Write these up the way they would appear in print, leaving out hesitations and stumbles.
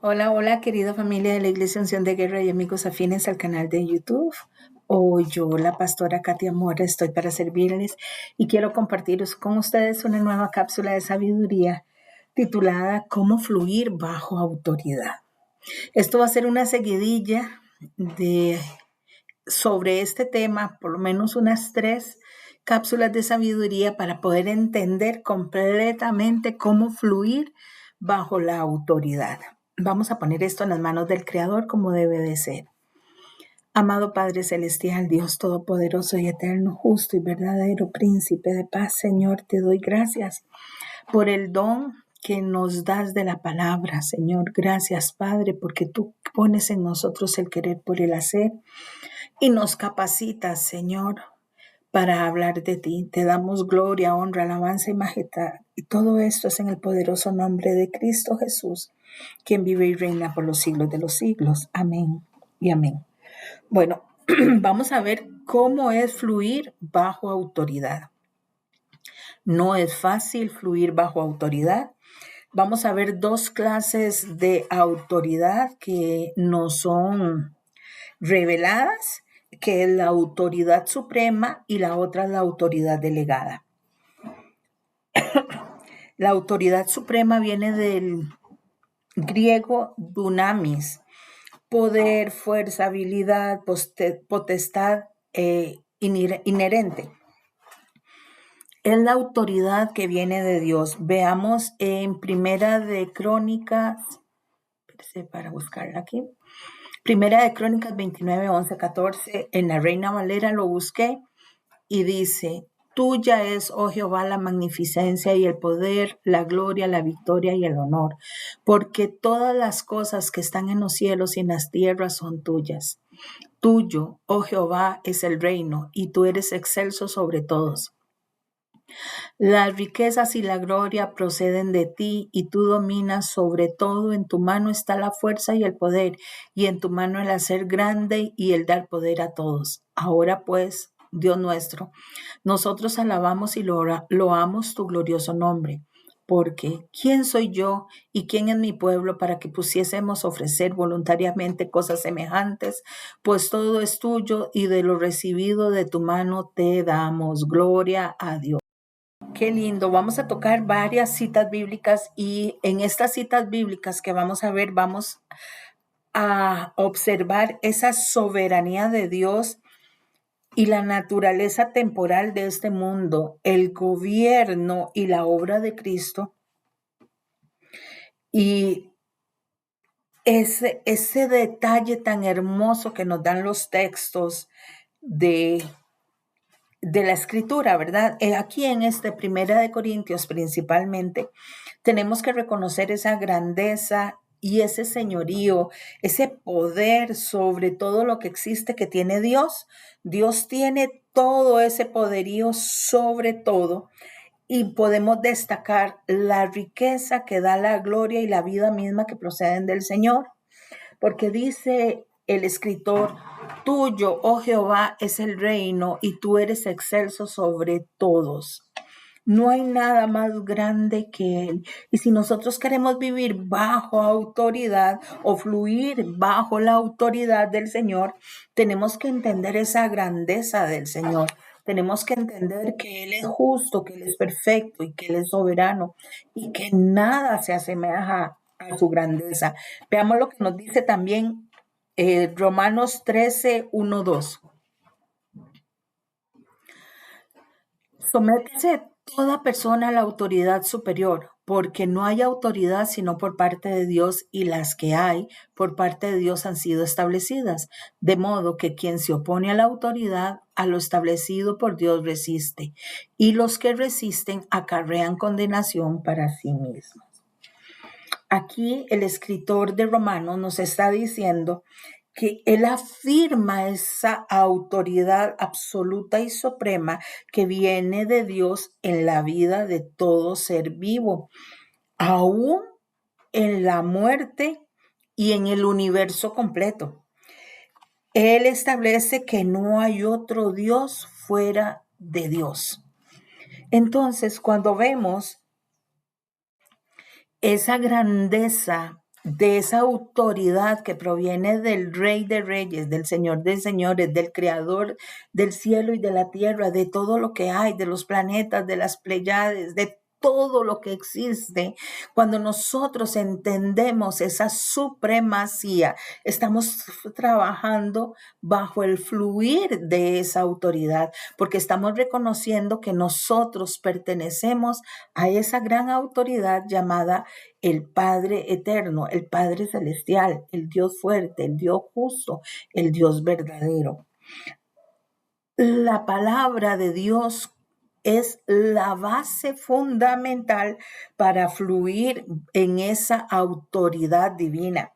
Hola, hola, querida familia de la Iglesia Unción de Guerra y amigos afines al canal de YouTube. Hoy yo, la pastora Katia Mora, estoy para servirles y quiero compartir con ustedes una nueva cápsula de sabiduría titulada ¿Cómo fluir bajo autoridad? Esto va a ser una seguidilla sobre este tema, por lo menos unas 3 cápsulas de sabiduría para poder entender completamente cómo fluir bajo la autoridad. Vamos a poner esto en las manos del Creador como debe de ser. Amado Padre Celestial, Dios Todopoderoso y Eterno, justo y verdadero Príncipe de paz, Señor, te doy gracias por el don que nos das de la palabra, Señor. Gracias, Padre, porque tú pones en nosotros el querer por el hacer y nos capacitas, Señor, para hablar de ti. Te damos gloria, honra, alabanza y majestad. Y todo esto es en el poderoso nombre de Cristo Jesús, quien vive y reina por los siglos de los siglos. Amén y amén. Bueno, vamos a ver cómo es fluir bajo autoridad. No es fácil fluir bajo autoridad. Vamos a ver 2 clases de autoridad que nos son reveladas, que es la autoridad suprema y la otra es la autoridad delegada. La autoridad suprema viene del griego dunamis, poder, fuerza, habilidad, potestad inherente. Es la autoridad que viene de Dios. Veamos en Primera de Crónicas, para buscarla aquí. Primera de Crónicas 29, 11, 14, en la Reina Valera lo busqué y dice: tuya es, oh Jehová, la magnificencia y el poder, la gloria, la victoria y el honor, porque todas las cosas que están en los cielos y en las tierras son tuyas. Tuyo, oh Jehová, es el reino, y tú eres excelso sobre todos. Las riquezas y la gloria proceden de ti, y tú dominas sobre todo. En tu mano está la fuerza y el poder, y en tu mano el hacer grande y el dar poder a todos. Ahora pues, Dios nuestro, nosotros alabamos y loamos tu glorioso nombre, porque ¿quién soy yo y quién es mi pueblo para que pusiésemos ofrecer voluntariamente cosas semejantes? Pues todo es tuyo, y de lo recibido de tu mano te damos gloria a Dios. Qué lindo. Vamos a tocar varias citas bíblicas y en estas citas bíblicas que vamos a ver, vamos a observar esa soberanía de Dios y la naturaleza temporal de este mundo, el gobierno y la obra de Cristo, y ese detalle tan hermoso que nos dan los textos de la escritura, ¿verdad? Aquí en Primera de Corintios principalmente, tenemos que reconocer esa grandeza y ese señorío, ese poder sobre todo lo que existe que tiene Dios. Dios tiene todo ese poderío sobre todo, y podemos destacar la riqueza que da la gloria y la vida misma que proceden del Señor. Porque dice el escritor: tuyo, oh Jehová, es el reino, y tú eres excelso sobre todos. No hay nada más grande que Él. Y si nosotros queremos vivir bajo autoridad o fluir bajo la autoridad del Señor, tenemos que entender esa grandeza del Señor. Tenemos que entender que Él es justo, que Él es perfecto y que Él es soberano y que nada se asemeja a su grandeza. Veamos lo que nos dice también Romanos 13, 1, 2. Sométese toda persona a la autoridad superior, porque no hay autoridad sino por parte de Dios, y las que hay por parte de Dios han sido establecidas. De modo que quien se opone a la autoridad, a lo establecido por Dios resiste, y los que resisten acarrean condenación para sí mismos. Aquí el escritor de Romanos nos está diciendo que él afirma esa autoridad absoluta y suprema que viene de Dios en la vida de todo ser vivo, aún en la muerte y en el universo completo. Él establece que no hay otro Dios fuera de Dios. Entonces, cuando vemos esa grandeza de esa autoridad que proviene del Rey de Reyes, del Señor de Señores, del Creador del cielo y de la tierra, de todo lo que hay, de los planetas, de las Pléyades, de todo lo que existe. Cuando nosotros entendemos esa supremacía, estamos trabajando bajo el fluir de esa autoridad, porque estamos reconociendo que nosotros pertenecemos a esa gran autoridad llamada el Padre eterno, el Padre celestial, el Dios fuerte, el Dios justo, el Dios verdadero. La palabra de Dios es la base fundamental para fluir en esa autoridad divina.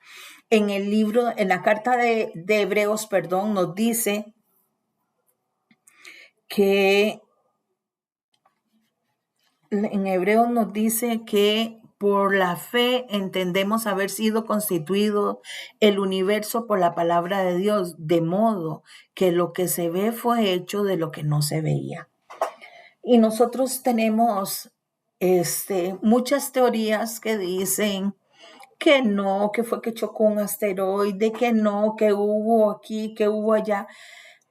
En el libro, en la carta de Hebreos, nos dice que por la fe entendemos haber sido constituido el universo por la palabra de Dios, de modo que lo que se ve fue hecho de lo que no se veía. Y nosotros tenemos muchas teorías que dicen que no, que fue que chocó un asteroide, que no, que hubo aquí, que hubo allá.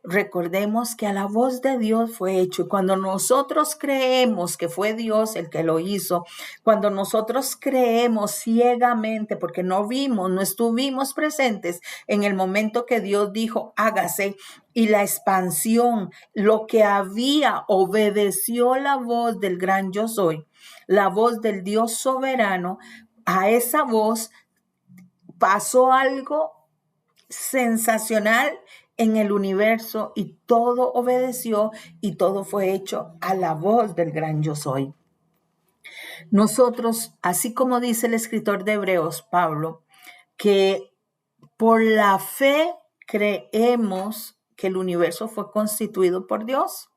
Recordemos que a la voz de Dios fue hecho, y cuando nosotros creemos que fue Dios el que lo hizo, cuando nosotros creemos ciegamente porque no vimos, no estuvimos presentes en el momento que Dios dijo hágase, y la expansión, lo que había, obedeció la voz del gran yo soy, la voz del Dios soberano, a esa voz pasó algo sensacional en el universo y todo obedeció y todo fue hecho a la voz del gran yo soy. Nosotros, así como dice el escritor de Hebreos, Pablo, que por la fe creemos que el universo fue constituido por Dios.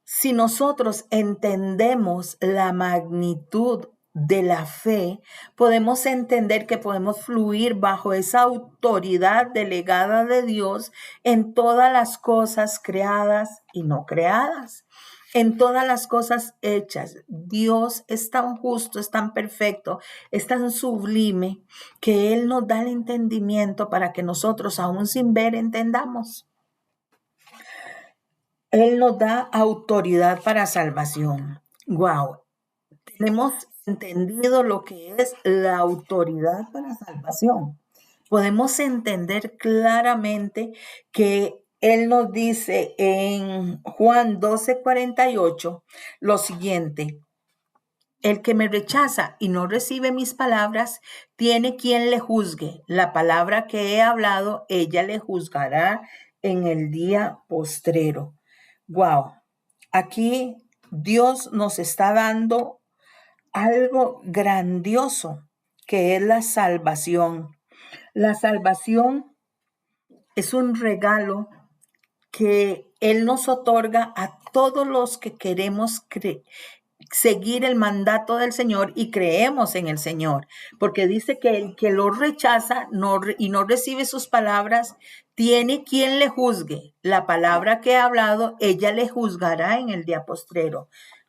Si nosotros entendemos la magnitud de la fe, podemos entender que podemos fluir bajo esa autoridad delegada de Dios en todas las cosas creadas y no creadas, en todas las cosas hechas. Dios es tan justo, es tan perfecto, es tan sublime, que Él nos da el entendimiento para que nosotros, aún sin ver, entendamos. Él nos da autoridad para salvación. Wow. Tenemos entendido lo que es la autoridad para salvación. Podemos entender claramente que Él nos dice en Juan 12:48 lo siguiente: el que me rechaza y no recibe mis palabras, tiene quien le juzgue. La palabra que he hablado, ella le juzgará en el día postrero. Wow. Aquí Dios nos está dando algo grandioso, que es la salvación. La salvación es un regalo que Él nos otorga a todos los que queremos seguir el mandato del Señor y creemos en el Señor, porque dice que el que lo rechaza y no recibe sus palabras, tiene quien le juzgue. La palabra que ha hablado, ella le juzgará en el día postrero.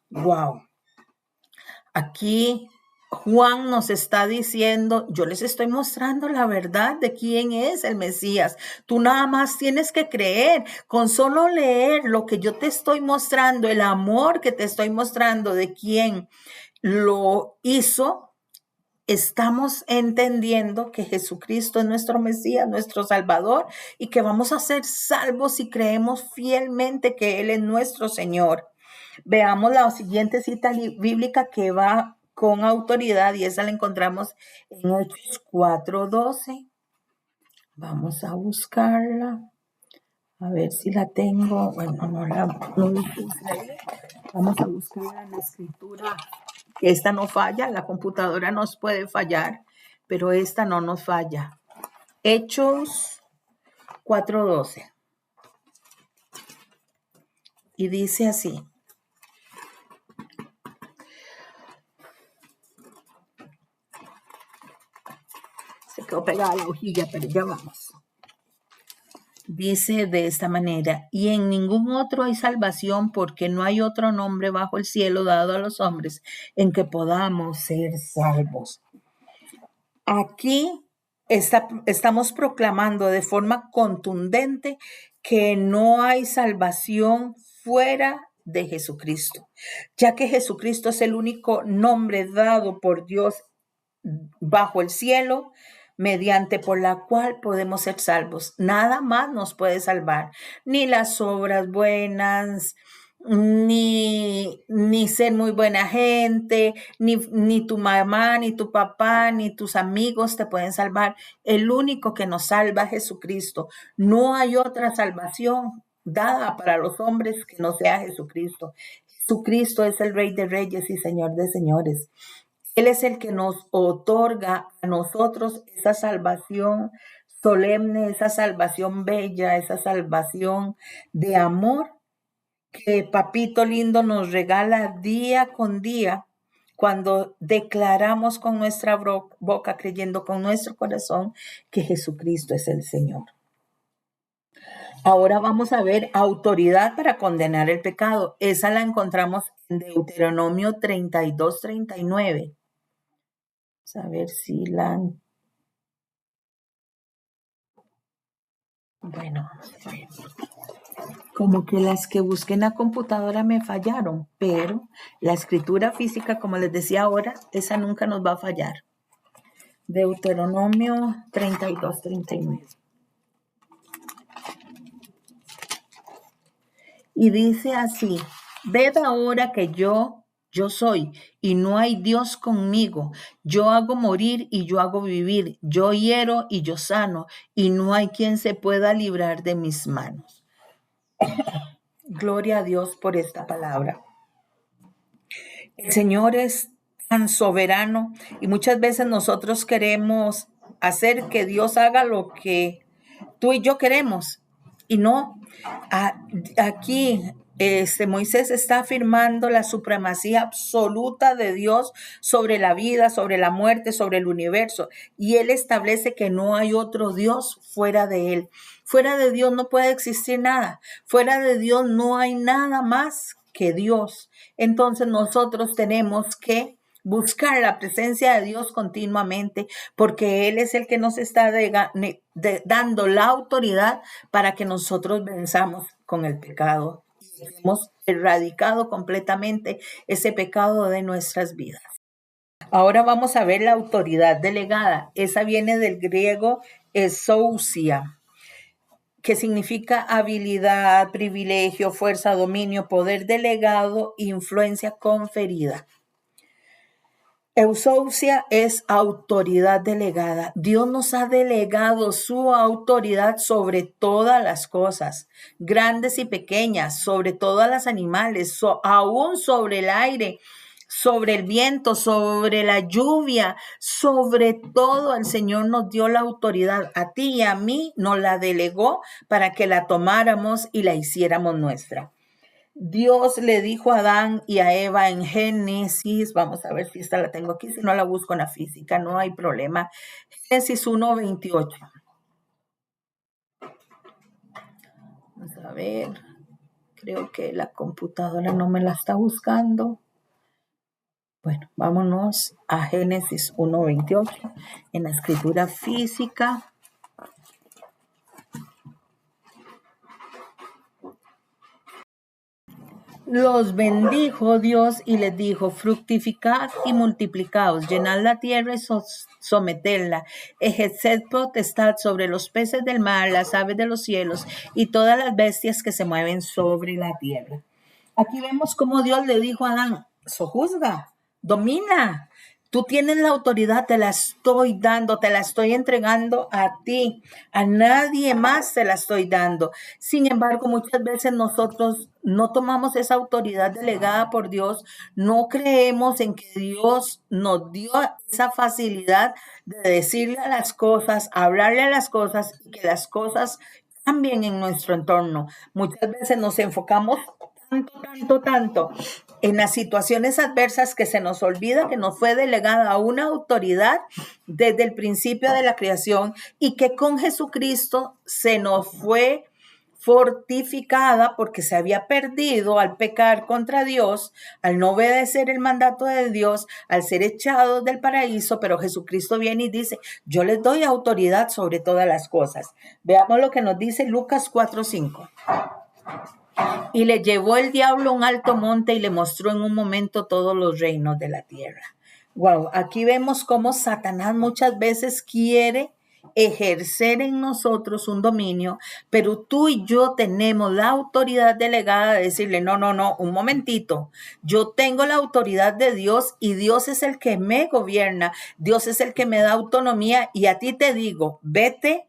Wow. Aquí Juan nos está diciendo, yo les estoy mostrando la verdad de quién es el Mesías. Tú nada más tienes que creer. Con solo leer lo que yo te estoy mostrando, el amor que te estoy mostrando de quién lo hizo, estamos entendiendo que Jesucristo es nuestro Mesías, nuestro Salvador, y que vamos a ser salvos si creemos fielmente que Él es nuestro Señor. Veamos la siguiente cita bíblica que va con autoridad, y esa la encontramos en Hechos 4:12. Vamos a buscarla, a ver si la tengo. Bueno, no la puse. Vamos a buscarla en la escritura. Esta no falla, la computadora nos puede fallar, pero esta no nos falla. Hechos 4:12. Y dice así: se quedó pegada la hojilla, pero ya vamos. Dice de esta manera: y en ningún otro hay salvación, porque no hay otro nombre bajo el cielo dado a los hombres en que podamos ser salvos. Aquí estamos proclamando de forma contundente que no hay salvación fuera de Jesucristo, ya que Jesucristo es el único nombre dado por Dios bajo el cielo, mediante por la cual podemos ser salvos. Nada más nos puede salvar, ni las obras buenas, ni ser muy buena gente, ni tu mamá, ni tu papá, ni tus amigos te pueden salvar. El único que nos salva es Jesucristo. No hay otra salvación dada para los hombres que no sea Jesucristo. Jesucristo es el Rey de Reyes y Señor de Señores. Él es el que nos otorga a nosotros esa salvación solemne, esa salvación bella, esa salvación de amor que Papito Lindo nos regala día con día cuando declaramos con nuestra boca, creyendo con nuestro corazón que Jesucristo es el Señor. Ahora vamos a ver autoridad para condenar el pecado. Esa la encontramos en Deuteronomio 32-39. A ver si bueno, como que las que busqué en la computadora me fallaron, pero la escritura física, como les decía ahora, esa nunca nos va a fallar. Deuteronomio 32-39. Y dice así: ved ahora que yo soy, y no hay Dios conmigo. Yo hago morir y yo hago vivir. Yo hiero y yo sano, y no hay quien se pueda librar de mis manos. Gloria a Dios por esta palabra. El Señor es tan soberano y muchas veces nosotros queremos hacer que Dios haga lo que tú y yo queremos. Y no, aquí Moisés está afirmando la supremacía absoluta de Dios sobre la vida, sobre la muerte, sobre el universo. Y él establece que no hay otro Dios fuera de él. Fuera de Dios no puede existir nada. Fuera de Dios no hay nada más que Dios. Entonces nosotros tenemos que buscar la presencia de Dios continuamente, porque Él es el que nos está dando la autoridad para que nosotros venzamos con el pecado y hemos erradicado completamente ese pecado de nuestras vidas. Ahora vamos a ver la autoridad delegada. Esa viene del griego exousia, que significa habilidad, privilegio, fuerza, dominio, poder delegado, influencia conferida. Exousia es autoridad delegada. Dios nos ha delegado su autoridad sobre todas las cosas, grandes y pequeñas, sobre todas las animales, aún sobre el aire, sobre el viento, sobre la lluvia, sobre todo el Señor nos dio la autoridad. A ti y a mí nos la delegó para que la tomáramos y la hiciéramos nuestra. Dios le dijo a Adán y a Eva en Génesis, vamos a ver si esta la tengo aquí, si no la busco en la física, no hay problema. Génesis 1:28. Vamos a ver, creo que la computadora no me la está buscando. Bueno, vámonos a Génesis 1:28 en la escritura física. Los bendijo Dios y les dijo: fructificad y multiplicaos, llenad la tierra y sometedla, ejerced potestad sobre los peces del mar, las aves de los cielos y todas las bestias que se mueven sobre la tierra. Aquí vemos cómo Dios le dijo a Adán: sojuzga, domina. Tú tienes la autoridad, te la estoy dando, te la estoy entregando a ti, a nadie más te la estoy dando. Sin embargo, muchas veces nosotros no tomamos esa autoridad delegada por Dios, no creemos en que Dios nos dio esa facilidad de decirle a las cosas, hablarle a las cosas y que las cosas cambien en nuestro entorno. Muchas veces nos enfocamos tanto en las situaciones adversas que se nos olvida que nos fue delegada una autoridad desde el principio de la creación y que con Jesucristo se nos fue fortificada porque se había perdido al pecar contra Dios, al no obedecer el mandato de Dios, al ser echados del paraíso, pero Jesucristo viene y dice, yo les doy autoridad sobre todas las cosas. Veamos lo que nos dice Lucas 4:5. Y le llevó el diablo a un alto monte y le mostró en un momento todos los reinos de la tierra. Wow, aquí vemos cómo Satanás muchas veces quiere ejercer en nosotros un dominio, pero tú y yo tenemos la autoridad delegada de decirle, no, un momentito, yo tengo la autoridad de Dios y Dios es el que me gobierna, Dios es el que me da autonomía y a ti te digo, vete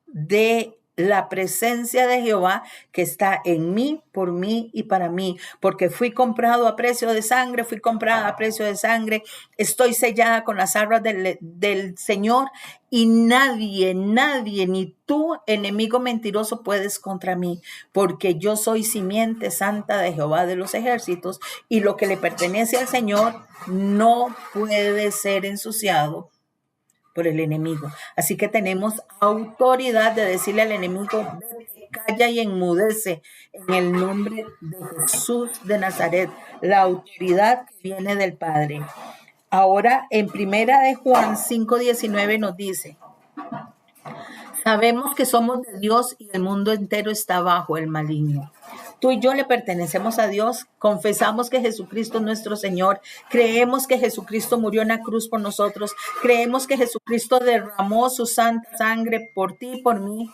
de la presencia de Jehová que está en mí, por mí y para mí, porque fui comprado a precio de sangre, fui comprada a precio de sangre, estoy sellada con las arras del Señor y nadie, ni tú, enemigo mentiroso, puedes contra mí, porque yo soy simiente santa de Jehová de los ejércitos y lo que le pertenece al Señor no puede ser ensuciado por el enemigo. Así que tenemos autoridad de decirle al enemigo, vete, calla y enmudece en el nombre de Jesús de Nazaret, la autoridad que viene del Padre. Ahora en Primera de Juan 5:19 nos dice, sabemos que somos de Dios y el mundo entero está bajo el maligno. Tú y yo le pertenecemos a Dios, confesamos que Jesucristo es nuestro Señor, creemos que Jesucristo murió en la cruz por nosotros, creemos que Jesucristo derramó su santa sangre por ti y por mí,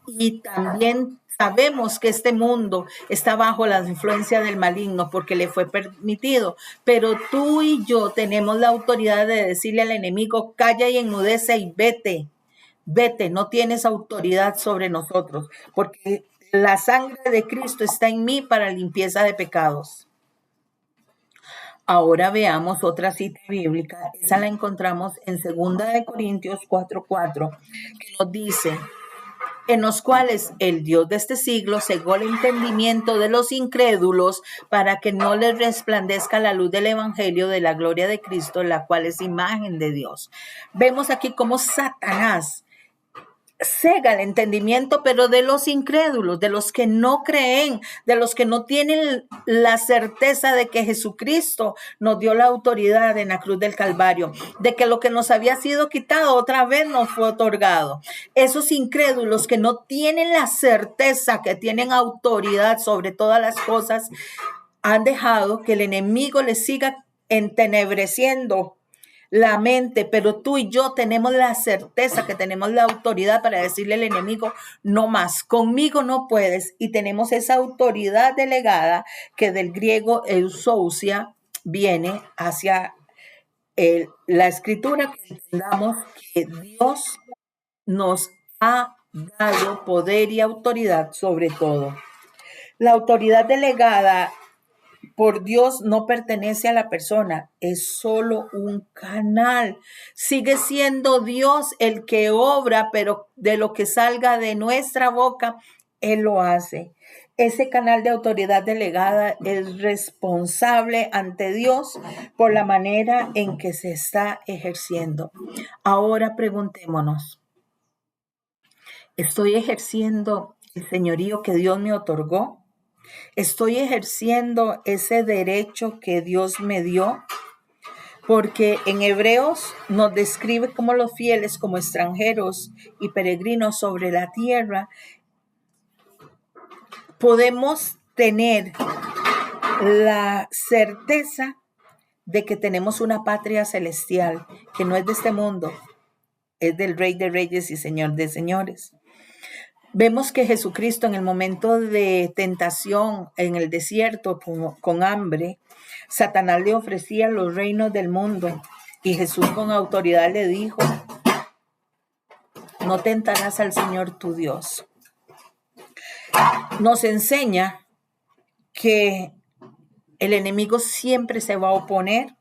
y también sabemos que este mundo está bajo la influencia del maligno porque le fue permitido, pero tú y yo tenemos la autoridad de decirle al enemigo, calla y enmudece y vete. Vete, no tienes autoridad sobre nosotros, porque la sangre de Cristo está en mí para limpieza de pecados. Ahora veamos otra cita bíblica. Esa la encontramos en 2 de Corintios 4:4, que nos dice, en los cuales el Dios de este siglo cegó el entendimiento de los incrédulos para que no les resplandezca la luz del evangelio de la gloria de Cristo, la cual es imagen de Dios. Vemos aquí cómo Satanás cega el entendimiento, pero de los incrédulos, de los que no creen, de los que no tienen la certeza de que Jesucristo nos dio la autoridad en la cruz del Calvario, de que lo que nos había sido quitado otra vez nos fue otorgado. Esos incrédulos que no tienen la certeza que tienen autoridad sobre todas las cosas, han dejado que el enemigo les siga entenebreciendo la mente, pero tú y yo tenemos la certeza que tenemos la autoridad para decirle al enemigo, no más, conmigo no puedes, y tenemos esa autoridad delegada que del griego eusousia viene hacia la escritura, que entendamos que Dios nos ha dado poder y autoridad sobre todo. La autoridad delegada por Dios no pertenece a la persona, es solo un canal. Sigue siendo Dios el que obra, pero de lo que salga de nuestra boca, Él lo hace. Ese canal de autoridad delegada es responsable ante Dios por la manera en que se está ejerciendo. Ahora preguntémonos, ¿estoy ejerciendo el señorío que Dios me otorgó? ¿Estoy ejerciendo ese derecho que Dios me dio? Porque en Hebreos nos describe como los fieles, como extranjeros y peregrinos sobre la tierra, podemos tener la certeza de que tenemos una patria celestial, que no es de este mundo, es del Rey de Reyes y Señor de Señores. Vemos que Jesucristo en el momento de tentación en el desierto con hambre, Satanás le ofrecía los reinos del mundo y Jesús con autoridad le dijo, no tentarás al Señor tu Dios. Nos enseña que el enemigo siempre se va a oponer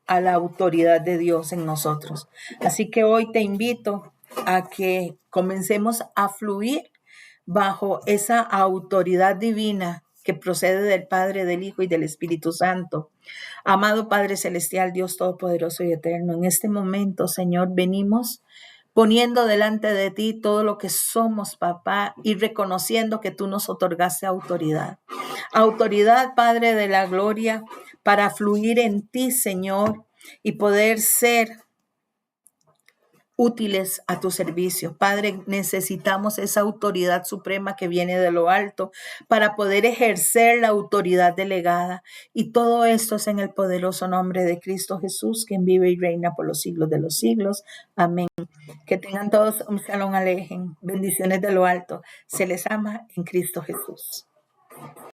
a la autoridad de Dios en nosotros. Así que hoy te invito a que comencemos a fluir bajo esa autoridad divina que procede del Padre, del Hijo y del Espíritu Santo. Amado Padre Celestial, Dios Todopoderoso y Eterno, en este momento, Señor, venimos poniendo delante de ti todo lo que somos, papá, y reconociendo que tú nos otorgaste autoridad. Autoridad, Padre de la gloria, para fluir en ti, Señor, y poder ser útiles a tu servicio. Padre, necesitamos esa autoridad suprema que viene de lo alto para poder ejercer la autoridad delegada. Y todo esto es en el poderoso nombre de Cristo Jesús, quien vive y reina por los siglos de los siglos. Amén. Que tengan todos un shalom alejen. Bendiciones de lo alto. Se les ama en Cristo Jesús.